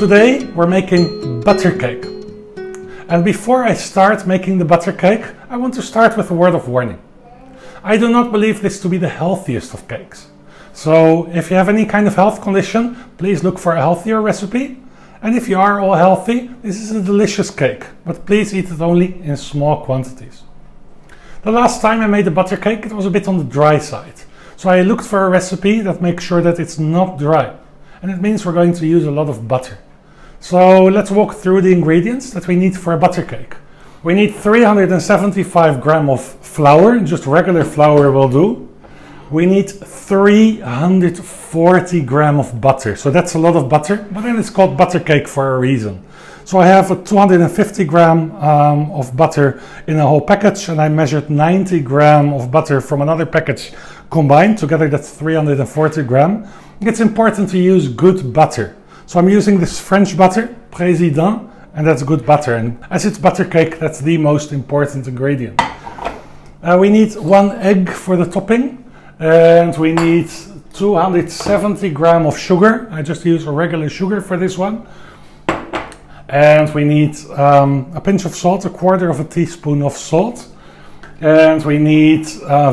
Today we're making butter cake. And before I start making the butter cake, I want to start with a word of warning. I do not believe this to be the healthiest of cakes. So if you have any kind of health condition, please look for a healthier recipe. And if you are all healthy, this is a delicious cake, but please eat it only in small quantities. The last time I made a butter cake, it was a bit on the dry side. So I looked for a recipe that makes sure that it's not dry. And it means we're going to use a lot of butter. So let's walk through the ingredients that we need for a butter cake. We need 375 grams of flour, just regular flour will do. We need 340 grams of butter. So that's a lot of butter, but then it's called butter cake for a reason. So I have a 250 grams of butter in a whole package, and I measured 90 grams of butter from another package combined. Together that's 340 grams. It's important to use good butter. So I'm using this French butter, Président, and that's good butter. And as it's butter cake, that's the most important ingredient. We need 1 egg for the topping, and we need 270 grams of sugar. I just use a regular sugar for this one. And we need a pinch of salt, 1/4 teaspoon of salt. And we need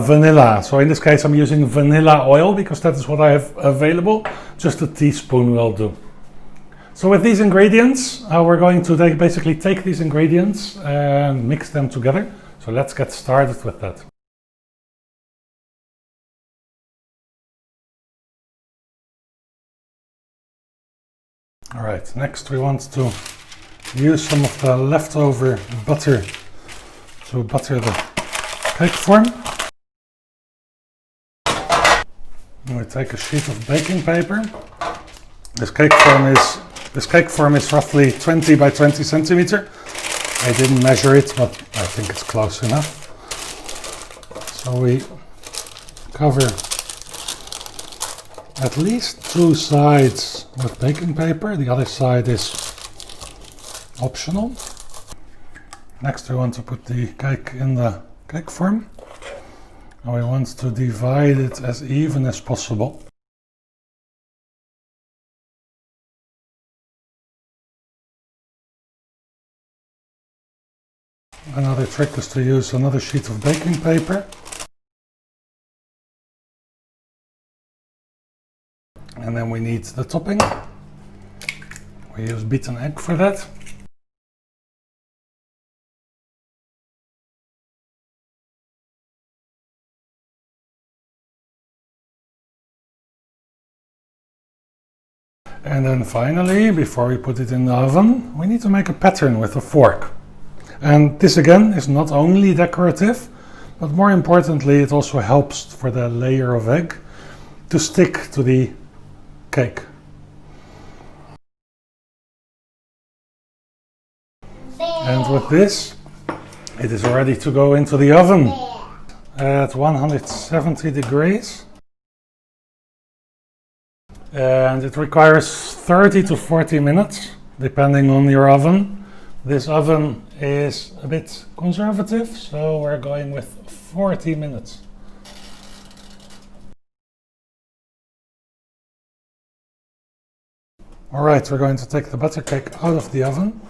vanilla. So in this case I'm using vanilla oil because that is what I have available. Just a teaspoon will do. So with these ingredients, we're going to basically take these ingredients and mix them together. So let's get started with that. All right, next we want to use some of the leftover butter to butter the cake form. And we take a sheet of baking paper. This cake form is roughly 20 by 20 centimeter. I didn't measure it, but I think it's close enough. So we cover at least 2 sides with baking paper. The other side is optional. Next we want to put the cake in the cake form. And we want to divide it as even as possible. Another trick is to use another sheet of baking paper. And then we need the topping. We use beaten egg for that. And then finally, before we put it in the oven, we need to make a pattern with a fork. And this again is not only decorative, but more importantly it also helps for the layer of egg to stick to the cake. And with this, it is ready to go into the oven at 170 degrees. And it requires 30 to 40 minutes, depending on your oven. This oven is a bit conservative, so we're going with 40 minutes. Alright, we're going to take the butter cake out of the oven.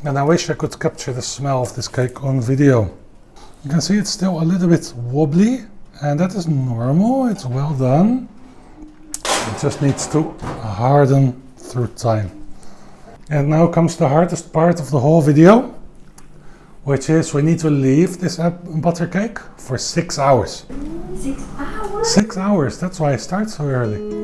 And I wish I could capture the smell of this cake on video. You can see it's still a little bit wobbly, and that is normal, it's well done. It just needs to harden through time. And now comes the hardest part of the whole video, which is we need to leave this butter cake for 6 hours. 6 hours? 6 hours, that's why I start so early.